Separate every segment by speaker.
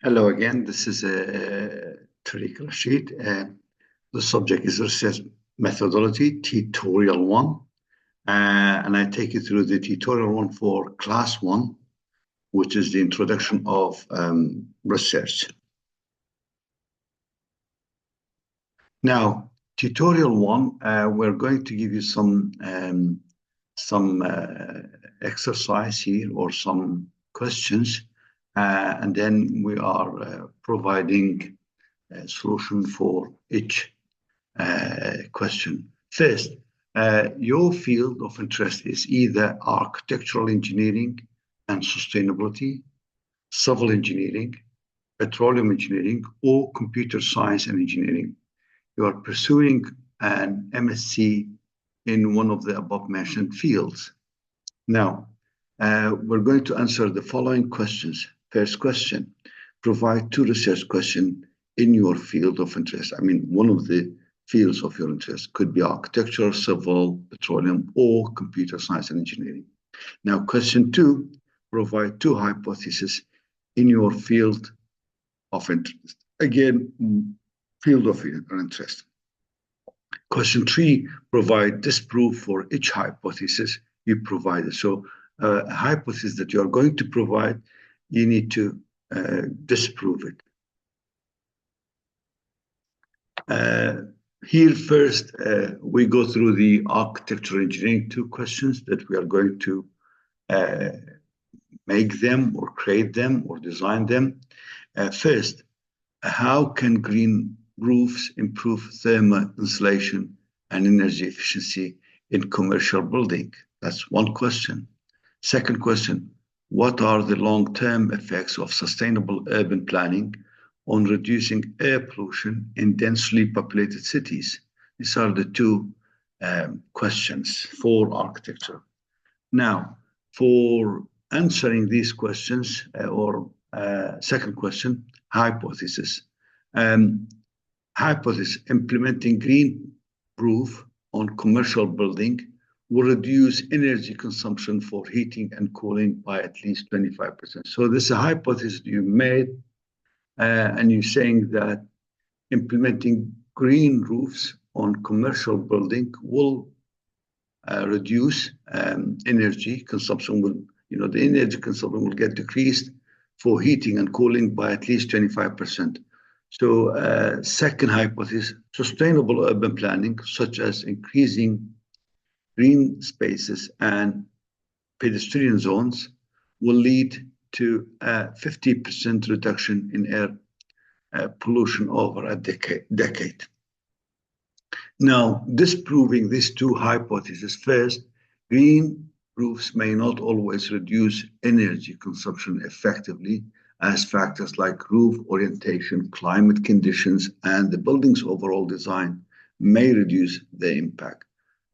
Speaker 1: Hello again, this is Tarik Rashid. The subject is research methodology, tutorial 1. And I take you through the tutorial 1 for class 1, which is the introduction of research. Now, tutorial 1, we're going to give you some exercise here or some questions. And then we are providing a solution for each question. First, your field of interest is either architectural engineering and sustainability, civil engineering, petroleum engineering, or computer science and engineering. You are pursuing an MSc in one of the above mentioned fields. Now, we're going to answer the following questions. First question, provide 2 research questions in your field of interest. I mean, one of the fields of your interest could be architecture, civil, petroleum, or computer science and engineering. Now, question 2, provide 2 hypotheses in your field of interest. Again, field of interest. Question 3, provide disproof for each hypothesis you provided. So, a hypothesis that you are going to provide, you need to disprove it. Here first, we go through the architectural engineering 2 questions that we are going to make them or create them or design them. First, how can green roofs improve thermal insulation and energy efficiency in commercial building? That's one question. Second question, what are the long-term effects of sustainable urban planning on reducing air pollution in densely populated cities? These are the 2 questions for architecture. Now, for answering these questions, second question, hypothesis. Hypothesis, implementing green roof on commercial building will reduce energy consumption for heating and cooling by at least 25%. So this is a hypothesis you made, and you're saying that implementing green roofs on commercial building will reduce energy consumption. The energy consumption will get decreased for heating and cooling by at least 25%. So second hypothesis, sustainable urban planning, such as increasing green spaces and pedestrian zones, will lead to a 50% reduction in air pollution over a decade. Now, disproving these 2 hypotheses. First, green roofs may not always reduce energy consumption effectively, as factors like roof orientation, climate conditions, and the building's overall design may reduce the impact.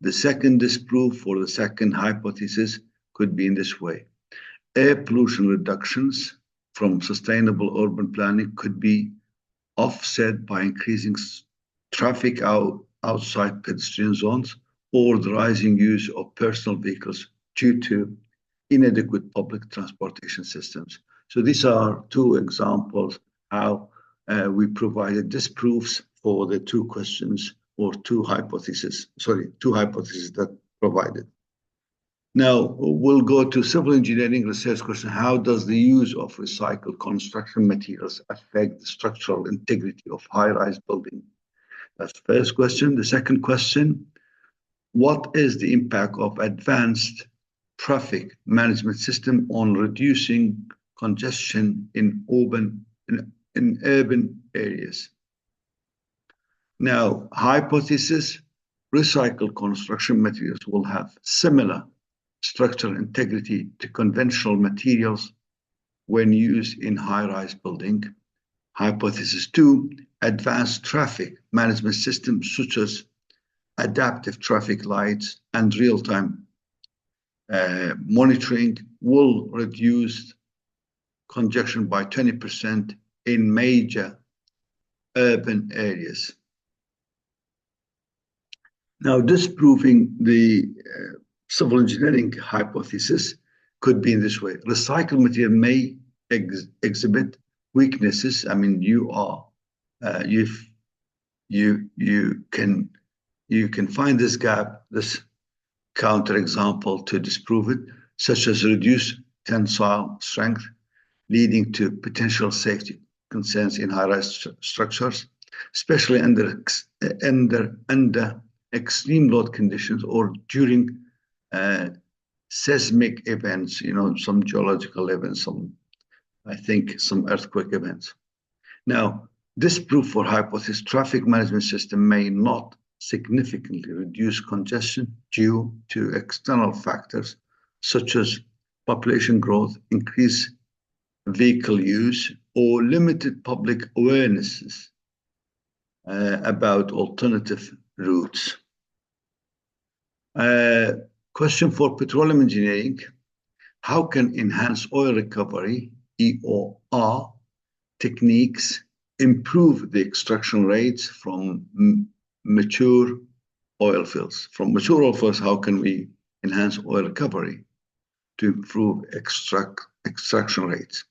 Speaker 1: The second disproof for the second hypothesis could be in this way. Air pollution reductions from sustainable urban planning could be offset by increasing traffic outside pedestrian zones or the rising use of personal vehicles due to inadequate public transportation systems. So these are 2 examples how we provided disproofs for the 2 questions or 2 hypotheses that provided. Now, we'll go to civil engineering research question. How does the use of recycled construction materials affect the structural integrity of high-rise building? That's the first question. The second question, what is the impact of advanced traffic management system on reducing congestion in urban areas? Now, hypothesis, recycled construction materials will have similar structural integrity to conventional materials when used in high-rise building. Hypothesis 2, advanced traffic management systems such as adaptive traffic lights and real-time monitoring will reduce congestion by 20% in major urban areas. Now, disproving the civil engineering hypothesis could be in this way. Recycled material may exhibit weaknesses. I mean, you can find this gap, this counterexample to disprove it, such as reduced tensile strength, leading to potential safety concerns in high-rise structures, especially under extreme load conditions or during seismic events, some geological events, I think some earthquake events. Now, this proof for hypothesis traffic management system may not significantly reduce congestion due to external factors such as population growth, increased vehicle use, or limited public awarenesses about alternative routes. Question for petroleum engineering: how can enhanced oil recovery, EOR, techniques improve the extraction rates from mature oil fields? From mature oil fields, how can we enhance oil recovery to improve extraction rates?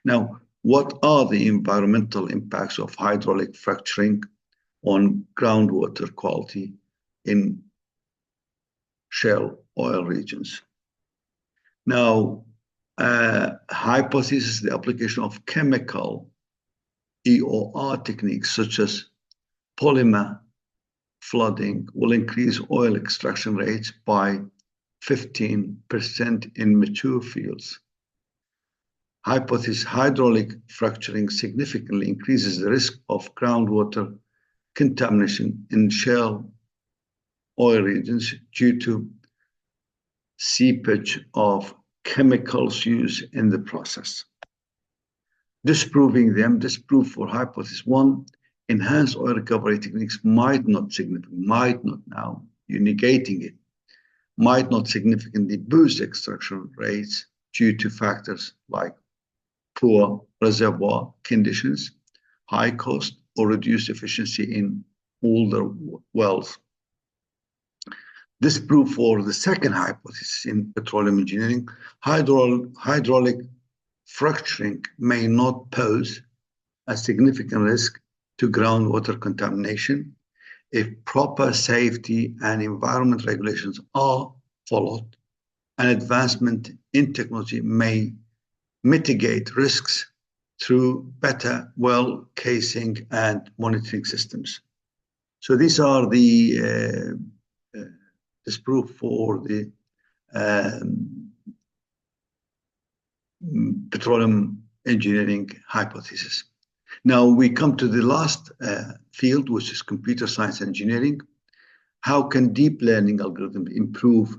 Speaker 1: Now, what are the environmental impacts of hydraulic fracturing on groundwater quality in shale oil regions? Now, hypothesis: the application of chemical EOR techniques such as polymer flooding will increase oil extraction rates by 15% in mature fields. Hypothesis: hydraulic fracturing significantly increases the risk of groundwater contamination in shale oil regions due to seepage of chemicals used in the process. Disproving them: this proof for hypothesis 1, enhanced oil recovery techniques might not now, you're negating it, might not significantly boost extraction rates due to factors like poor reservoir conditions, high cost, or reduced efficiency in older wells. This proof for the second hypothesis in petroleum engineering: hydraulic fracturing may not pose a significant risk to groundwater contamination if proper safety and environment regulations are followed. An advancement in technology may mitigate risks through better well casing and monitoring systems. So these are the this proof for the petroleum engineering hypothesis. Now we come to the last field, which is computer science engineering. How can deep learning algorithms improve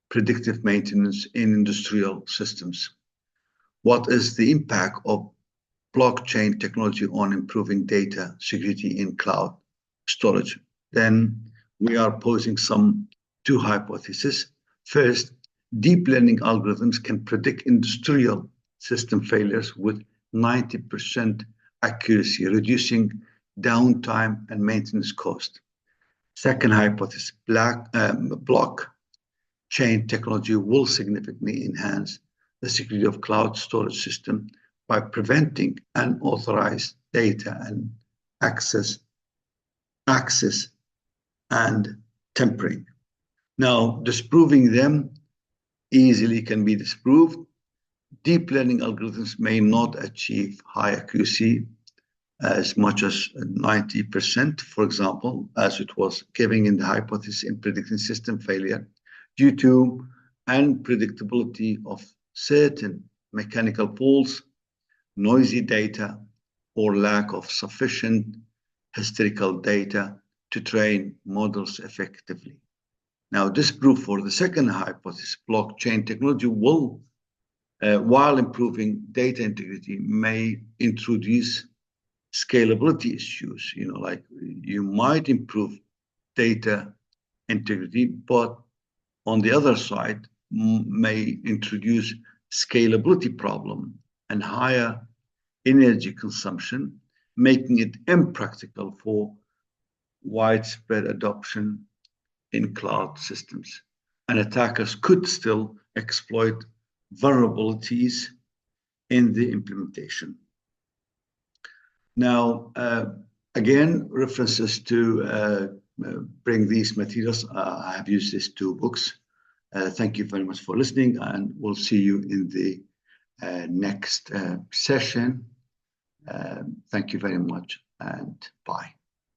Speaker 1: predictive maintenance in industrial systems? What is the impact of blockchain technology on improving data security in cloud storage? Then we are posing two hypotheses. First, deep learning algorithms can predict industrial system failures with 90% accuracy, reducing downtime and maintenance cost. Second hypothesis, blockchain technology will significantly enhance the security of cloud storage system by preventing unauthorized data and access and tampering. Now, disproving them easily can be disproved. Deep learning algorithms may not achieve high accuracy as much as 90%, for example, as it was given in the hypothesis in predicting system failure, due to unpredictability of certain mechanical faults, noisy data, or lack of sufficient historical data to train models effectively. Now, this proof for the second hypothesis, blockchain technology will, while improving data integrity, may introduce scalability issues. Like you might improve data integrity, but on the other side, may introduce scalability problem and higher energy consumption, making it impractical for widespread adoption in cloud systems. And attackers could still exploit vulnerabilities in the implementation. Now, again, references to bring these materials. I have used these 2 books. Thank you very much for listening, and we'll see you in the next session. Thank you very much, and bye.